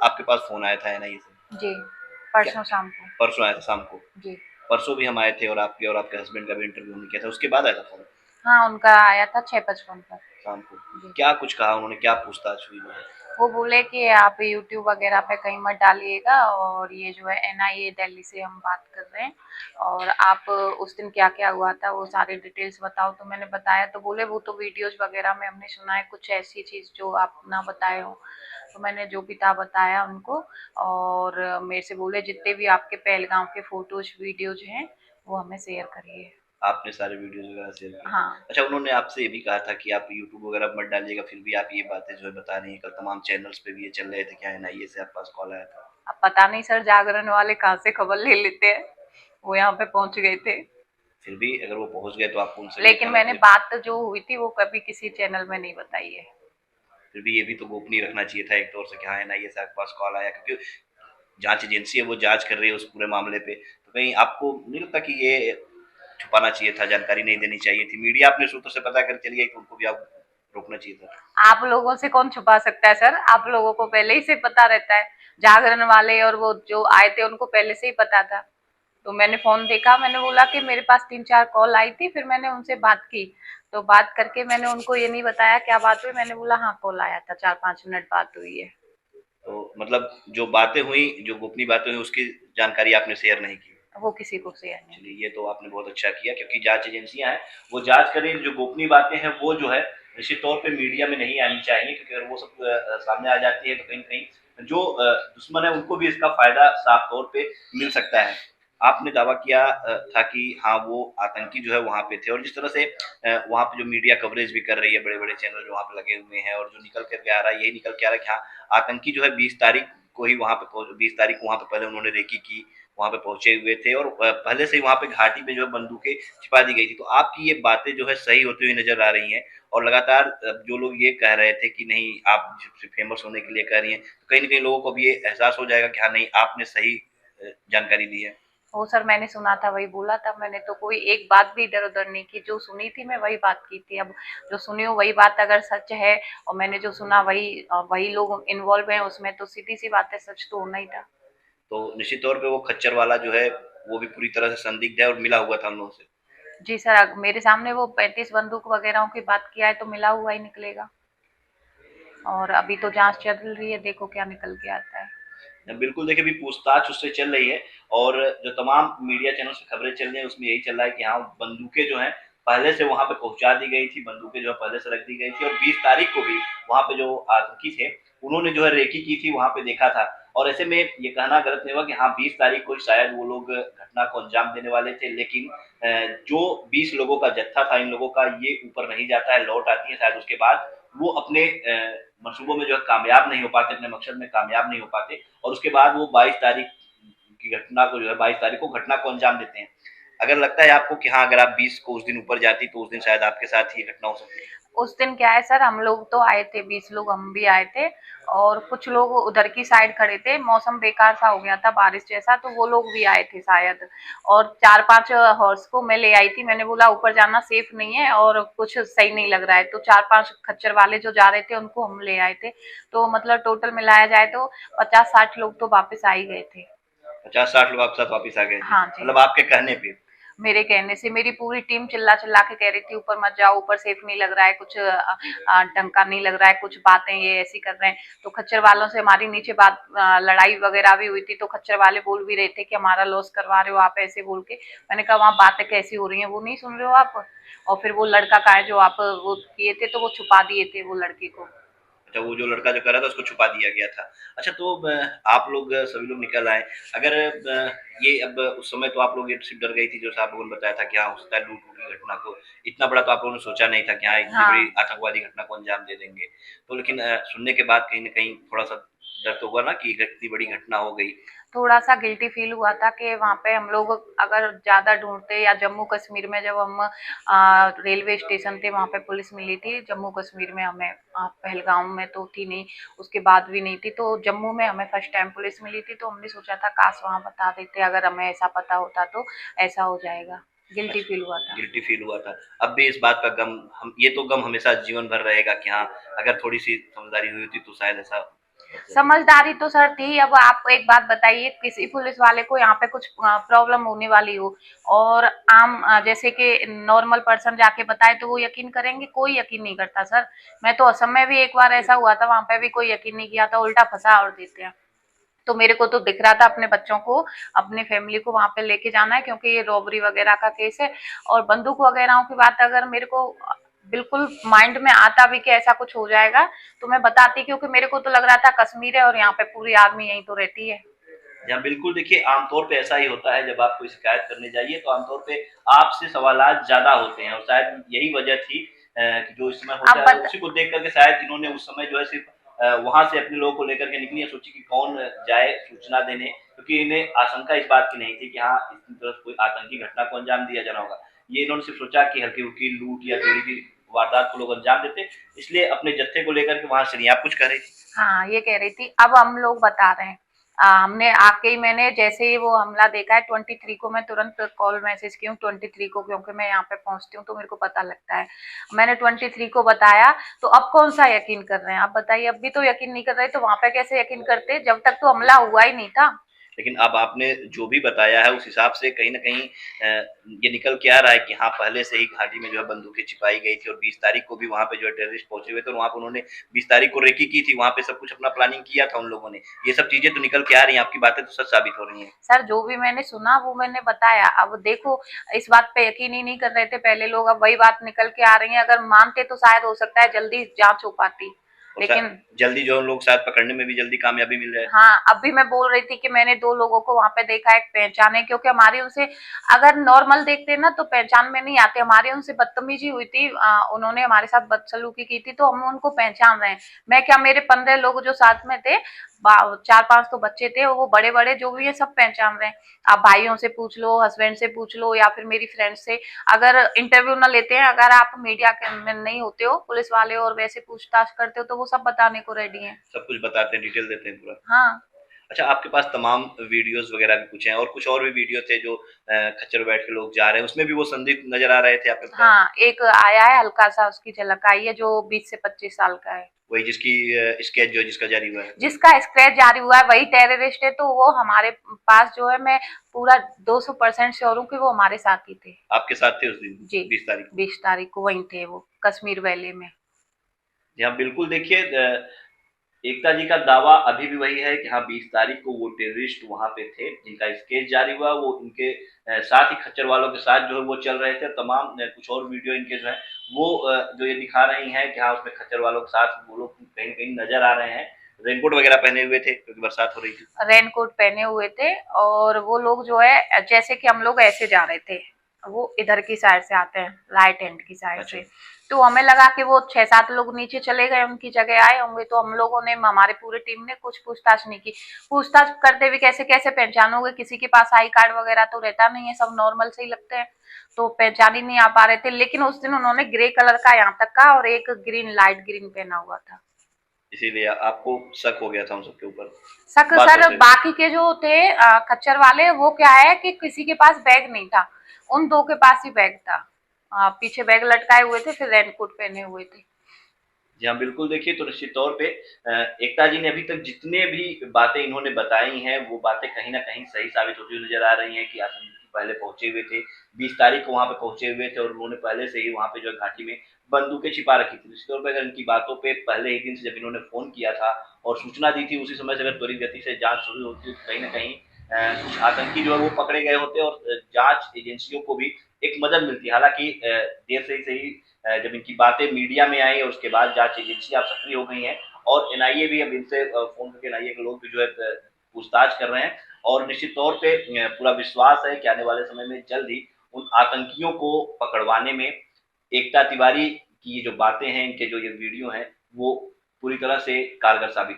आपके पास फ़ोन आया था एनआईए से? जी, क्या परसों शाम को। परसों आया था शाम को? जी। परसों भी हम आए थे और आपके हस्बैंड का भी इंटरव्यू हमने किया था, उसके बाद आया था फ़ोन हाँ, उनका आया था 6:55 पर। शाम को? जी। क्या कुछ कहा उन्होंने, क्या पूछताछ हुई जो है? वो बोले कि आप यूट्यूब वगैरह पे कहीं मत डालिएगा, और ये जो है एनआईए दिल्ली से हम बात कर रहे हैं, और आप उस दिन क्या क्या हुआ था वो सारी डिटेल्स बताओ। तो मैंने बताया, तो बोले वो तो वीडियोज वगैरह में हमने सुना है कुछ ऐसी चीज जो आप ना बताए हो। तो मैंने जो भी था बताया उनको, और मेरे से बोले जितने भी आपके पहलगाम के फोटोज वीडियोज हैं वो हमें शेयर करिए। आपने सारे वीडियोज़ वगैरह शेयर किए। हाँ। अच्छा, उन्होंने आपसे ये भी कहा था कि आप यूट्यूब वगैरह मत डालिएगा, फिर भी आप ये बातें जो है बता रही हैं, कल तमाम चैनल्स पे भी ये चल रहे थे, क्या एनआईए से आपके पास कॉल आया था? अब पता नहीं सर, जागरण वाले कहाँ से खबर ले लेते हैं। वो यहाँ पे पहुंच गए थे। फिर भी अगर वो पहुँच गए तो आपको उनसे भी ये लेकिन कहना मैंने चाहिए, बात जो हुई थी वो कभी किसी चैनल में नहीं बताई है। फिर भी ये भी तो गोपनीय रखना चाहिए था एक तौर से कि हाँ, एनआईए से आपके पास कॉल आया, क्योंकि जाँच एजेंसी है, वो जाँच कर रही है उस पूरे मामले पे, तो कहीं आपको नहीं लगता कि ये छुपाना चाहिए था, जानकारी नहीं देनी चाहिए थी? मीडिया अपने सूत्रों से पता कर चली गई तो उनको भी आप रोकना चाहिए था। आप लोगों से कौन छुपा सकता है सर? आप लोगों को पहले ही से पता रहता है। जागरण वाले और वो जो आए थे उनको पहले से ही पता था। तो मैंने फोन देखा, मैंने बोला कि मेरे पास 3-4 कॉल आई थी, फिर मैंने उनसे बात की। तो बात करके मैंने उनको ये नहीं बताया क्या बात हुई, मैंने बोला हाँ कॉल आया था, 4-5 मिनट बात हुई है। तो मतलब जो बातें हुई, जो गोपनीय बातें हुई, उसकी जानकारी आपने शेयर नहीं की। वो किसी को शेयर नहीं चलिए, की। ये तो आपने बहुत अच्छा किया, क्योंकि जांच एजेंसियां हैं, वो जांच करें, जो गोपनीय बातें हैं वो जो है निश्चित तौर पे मीडिया में नहीं आनी चाहिए, क्योंकि अगर वो सब सामने आ जाती है तो कहीं कहीं जो दुश्मन है उनको भी इसका फायदा साफ तौर पे मिल सकता है। आपने दावा किया था कि हाँ, वो आतंकी जो है वहां पे थे, और जिस तरह से वहां पे जो मीडिया कवरेज भी कर रही है, बड़े बड़े चैनल जो वहां पे लगे हुए हैं, और जो निकल करके आ रहा है, यही निकल के आ रहा है कि हाँ, आतंकी जो है 20 तारीख को ही वहां पे 20 तारीख को वहां पे पहले उन्होंने रेकी की, वहां पे पहुंचे हुए थे, और पहले से ही वहां पे घाटी पे जो है बंदूकें छिपा दी गई थी। तो आपकी ये बातें जो है सही होती हुई नजर आ रही हैं, और लगातार जो लोग ये कह रहे थे कि नहीं, आप सिर्फ फेमस होने के लिए कह रही हैं, तो कहीं ना कहीं लोगों को भी ये एहसास हो जाएगा कि हाँ, नहीं, आपने सही जानकारी दी है। वो सर मैंने सुना था वही बोला था, मैंने तो कोई एक बात भी इधर उधर नहीं की, जो सुनी थी मैं वही बात की थी। अब जो सुनी हो वही बात अगर सच है, और मैंने जो सुना वही वही लोग इन्वॉल्व हैं उसमें, तो सीधी सी बात है, सच तो होना ही था। तो निश्चित तौर पे वो खच्चर वाला जो है वो भी पूरी तरह से संदिग्ध है और मिला हुआ था हम लोगों से। जी सर, मेरे सामने वो 35 बंदूक वगैरह की बात किया है, तो मिला हुआ ही निकलेगा। और अभी तो जांच चल रही है, देखो क्या निकल के आता है। बिल्कुल, देखिए, अभी पूछताछ उससे चल रही है, और जो तमाम मीडिया चैनल से खबरें चल रही हैं उसमें यही चल रहा है कि हाँ, बंदूकें जो हैं पहले से वहां पे पहुंचा दी गई थी, बंदूकें जो है पहले से रख दी गई थी, और 20 तारीख को भी वहां पे जो आतंकी थे उन्होंने जो है रेकी की थी, वहां पे देखा था। और ऐसे में ये कहना गलत नहीं होगा कि हाँ, 20 तारीख को शायद वो लोग घटना को अंजाम देने वाले थे, लेकिन जो 20 लोगों का जत्था था, इन लोगों का, ये ऊपर नहीं जाता है, लौट आती है शायद उसके बाद, वो अपने मंसूबों में जो है कामयाब नहीं हो पाते, अपने मकसद में कामयाब नहीं हो पाते, और उसके बाद वो 22 तारीख की घटना को जो है 22 तारीख को घटना को अंजाम देते हैं। अगर लगता है आपको कि हाँ, अगर आप 20 को उस दिन ऊपर जाती तो उस दिन शायद आपके साथ ही घटना हो सकती है? उस दिन क्या है सर, हम लोग तो आए थे, 20 लोग हम भी आए थे, और कुछ लोग उधर की साइड खड़े थे, मौसम बेकार सा हो गया था बारिश जैसा, तो वो लोग भी आए थे शायद। और 4-5 हॉर्स को मैं ले आई थी, मैंने बोला ऊपर जाना सेफ नहीं है और कुछ सही नहीं लग रहा है, तो 4-5 खच्चर वाले जो जा रहे थे उनको हम ले आए थे। तो मतलब टोटल मिलाया जाए तो 50-60 लोग तो वापस आ ही गए थे। 50-60 लोग आपके साथ वापिस आ गए थे, हाँ जी। मतलब आपके कहने पे? मेरे कहने से मेरी पूरी टीम चिल्ला चिल्ला के कह रही थी ऊपर मत जाओ, ऊपर सेफ नहीं लग रहा है, कुछ ढंग का नहीं लग रहा है, कुछ बातें ये ऐसी कर रहे हैं। तो खच्चर वालों से हमारी नीचे बात लड़ाई वगैरह भी हुई थी, तो खच्चर वाले बोल भी रहे थे कि हमारा लॉस करवा रहे हो आप, ऐसे बोल के। मैंने कहा वहां बातें कैसी हो रही हैं, वो नहीं सुन रहे हो आप? और फिर वो लड़का का है जो आप वो किए थे, तो वो छुपा दिए थे वो लड़के को। अच्छा, वो जो लड़का जो कर रहा था उसको छुपा दिया गया था। अच्छा, तो आप लोग सभी लोग निकल आए। अगर ये अब उस समय तो आप लोग ये सिर्फ डर गई थी, जैसे आप लोगों ने बताया था कि हाँ, हो सकता है लूट की घटना को, इतना बड़ा तो आप लोगों ने सोचा नहीं था कि हाँ, इतनी बड़ी हाँ। आतंकवादी घटना को अंजाम दे देंगे। तो लेकिन सुनने के बाद कहीं न कहीं थोड़ा-सा डर तो हुआ ना कि इतनी बड़ी घटना हो गई। थोड़ा सा गिल्टी फील हुआ था कि वहाँ पे हम लोग अगर ज्यादा ढूंढते, या जम्मू कश्मीर में जब हम रेलवे स्टेशन थे वहाँ पे पुलिस मिली थी, जम्मू कश्मीर में हमें पहलगाम में तो थी नहीं, उसके बाद भी नहीं थी, तो जम्मू में हमें फर्स्ट टाइम पुलिस मिली थी, तो हमने सोचा था काश वहाँ बता देते, अगर हमें ऐसा पता होता तो ऐसा हो जाएगा। गिल्टी फील हुआ अच्छा, था। गिल्टी फ़ील हुआ था। अब भी इस बात का गम, हम ये तो गम हमेशा जीवन भर रहेगा कि हाँ, अगर थोड़ी-सी समझदारी हुई होती तो शायद ऐसा समझदारी तो सर थी। अब आप एक बात बताइए, किसी पुलिस वाले को यहाँ पे कुछ प्रॉब्लम होने वाली हो और आम जैसे कि नॉर्मल पर्सन जाके बताए तो वो यकीन करेंगे? कोई यकीन नहीं करता सर। मैं तो असम में भी एक बार ऐसा हुआ था, वहां पे भी कोई यकीन नहीं किया था, उल्टा फंसा और देते हैं। तो मेरे को तो दिख रहा था अपने बच्चों को, अपनी फैमिली को वहां पे लेके जाना है, क्योंकि ये रॉबरी वगैरह का केस है। और बंदूक वगैरह की बात अगर मेरे को बिल्कुल माइंड में आता भी कि ऐसा कुछ हो जाएगा तो मैं बताती, क्योंकि मेरे को तो लग रहा था कश्मीर है और यहाँ पे पूरी आर्मी यहीं तो रहती है। यहाँ बिल्कुल देखिए, आमतौर पे ऐसा ही होता है, जब आप कोई शिकायत करने जाइए तो आमतौर पे आपसे सवालात ज्यादा होते हैं, और शायद यही वजह थी कि जो इस समय हो आप जा रहा है बत उसी को देख करके शायद इन्होंने उस समय जो है सिर्फ वहां से अपने लोगों को लेकर के निकली है, सोची कि कौन जाए सूचना देने, क्योंकि इन्हें आशंका इस बात की नहीं थी कि हाँ इस तरफ कोई आतंकी घटना को अंजाम दिया जाना होगा। ये इन्होंने सिर्फ सोचा कि हल्की फुल्की लूट या चोरी की वारदात को लोग अंजाम देते, इसलिए अपने जत्थे को लेकर के वहां से नहीं। आप कुछ कह रही थी? हाँ, ये कह रही थी, अब हम लोग बता रहे हैं। हमने आके ही, मैंने जैसे ही वो हमला देखा है 23 को, मैं तुरंत कॉल मैसेज की हूँ 23 को, क्योंकि मैं यहाँ पे पहुंचती हूँ तो मेरे को पता लगता है। मैंने 23 को बताया, तो अब कौन सा यकीन कर रहे हैं आप बताइए? अब भी तो यकीन नहीं कर रहे, तो वहां पे कैसे यकीन करते जब तक तो हमला हुआ ही नहीं था। लेकिन अब आपने जो भी बताया है उस हिसाब से कहीं न कहीं ये निकल के आ रहा है कि हाँ, पहले से ही घाटी में जो है बंदूकें छिपाई गई थी, और 20 तारीख को भी वहाँ पे जो है टेररिस्ट पहुँचे हुए थे, और वहाँ पे उन्होंने 20 तारीख को रेकी की थी, वहाँ पे सब कुछ अपना प्लानिंग किया था उन लोगों ने। ये सब चीज़ें तो निकल के आ रही हैं, आपकी बातें तो सच साबित हो रही हैं। सर, जो भी मैंने सुना वो मैंने बताया। अब देखो, इस बात पे यकीन ही नहीं कर रहे थे पहले लोग, अब वही बात निकल के आ रही है। अगर मानते तो शायद हो सकता है जल्दी जांच हो पाती, और लेकिन जल्दी जो है लोग शायद पकड़ने में भी जल्दी कामयाबी मिल जाए। हाँ, अभी मैं बोल रही थी कि मैंने 2 लोगों को वहां पे देखा, एक पहचाने, क्योंकि हमारी उनसे, अगर नॉर्मल देखते ना तो पहचान में नहीं आते। हमारी उनसे बदतमीजी हुई थी, उन्होंने हमारे साथ बदसलूकी की थी, तो हम उनको पहचान रहे हैं। मैं क्या, मेरे 15 लोग जो साथ में थे, 4-5 तो बच्चे थे, वो बड़े बड़े जो भी है सब पहचान रहे हैं। आप भाइयों से पूछ लो, हस्बैंड से पूछ लो, या फिर मेरी फ्रेंड से। अगर इंटरव्यू ना लेते हैं, अगर आप मीडिया के में नहीं होते हो, पुलिस वाले, और वैसे पूछताछ करते हो, तो वो सब बताने को रेडी है। सब कुछ बताते हैं, डिटेल देते हैं पूरा। हाँ। अच्छा, आपके पास तमाम वीडियोज़ वगैरह भी कुछ हैं, और कुछ और भी वीडियो थे जो खच्चर में बैठ के लोग जा रहे हैं, उसमें भी वो संदिग्ध नज़र आ रहे थे, आपने बताया? हाँ, एक आया है, हल्का-सा उसकी झलक आई है, जो 20 से 25 साल का है। वही जिसकी स्केच जो जिसका जारी हुआ है। जिसका स्क्रैच जारी हुआ है वही टेररिस्ट है, तो वो हमारे पास जो है, मैं पूरा 200% श्योर हूँ कि वो हमारे साथ ही थे। आपके साथ थे उस दिन, जी, 20 तारीख को? 20 तारीख को वहीं थे वो, कश्मीर वैली में। जी हाँ, बिल्कुल देखिए, एकता जी का दावा अभी भी वही है कि हाँ 20 तारीख को वो टेररिस्ट वहां पे थे, जिनका स्केच जारी हुआ, वो उनके साथ ही खच्चर वालों के साथ जो है वो चल रहे थे। तमाम कुछ और वीडियो इनके जो है वो जो ये दिखा रही हैं कि हाँ उसमें खच्चर वालों के साथ वो लोग कहीं कहीं नजर आ रहे हैं। रेनकोट वगैरह पहने हुए थे क्योंकि बरसात हो रही थी। रेनकोट पहने हुए थे, और वो लोग जो है, जैसे कि हम लोग ऐसे जा रहे थे, वो इधर की साइड से आते हैं, राइट हैंड की साइड अच्छा। से। तो हमें लगा कि वो 6-7 लोग नीचे चले गए, उनकी जगह आए होंगे, तो हम लोगों ने, हमारे पूरे टीम ने कुछ पूछताछ नहीं की। पूछताछ करते हुए कैसे कैसे पहचानोगे, किसी के पास आई कार्ड वगैरह तो रहता नहीं है, सब नॉर्मल से ही लगते हैं, तो पहचान ही नहीं आ पा रहे थे। लेकिन उस दिन उन्होंने ग्रे कलर का यहाँ तक का और एक ग्रीन, लाइट ग्रीन पहना हुआ था। इसीलिए आपको शक हो गया था उन सबके ऊपर, शक बातों सर, से। बाकी के जो थे खच्चर वाले, वो क्या है कि किसी के पास बैग नहीं था, उन 2 के पास ही बैग था। पीछे बैग लटकाए हुए थे, फिर रेनकोट पहने हुए थे। जी हाँ, बिल्कुल देखिए, तो निश्चित तौर पे एकता जी ने अभी तक जितने भी बातें इन्होंने बताई हैं, वो बातें कहीं न कहीं सही साबित होती हुई नज़र आ रही हैं कि आतंकी पहले पहुँचे हुए थे, 20 तारीख को वहाँ पे पहुँचे हुए थे, और उन्होंने पहले से ही वहाँ पे जो है घाटी में बंदूकें छिपा रखी थी। निश्चित तौर पे अगर इनकी बातों पे पहले ही दिन से जब इन्होंने फ़ोन किया था और सूचना दी थी, उसी समय से अगर त्वरित गति से जाँच शुरू होती, तो कहीं न कहीं कुछ आतंकी जो है वो पकड़े गए होते, और जाँच एजेंसियों को भी एक मदद मिलती। हालाँकि देर से ही सही, जब इनकी बातें मीडिया में आई और उसके बाद जांच एजेंसियां सक्रिय हो गई हैं, और एनआईए भी अब इनसे फोन करके एनआईए के लोग भी जो है पूछताछ कर रहे हैं, और निश्चित तौर पे पूरा विश्वास है कि आने वाले समय में जल्द ही उन आतंकियों को पकड़वाने में एकता तिवारी की ये जो बातें हैं, इनके जो ये वीडियो हैं, वो पूरी तरह से कारगर साबित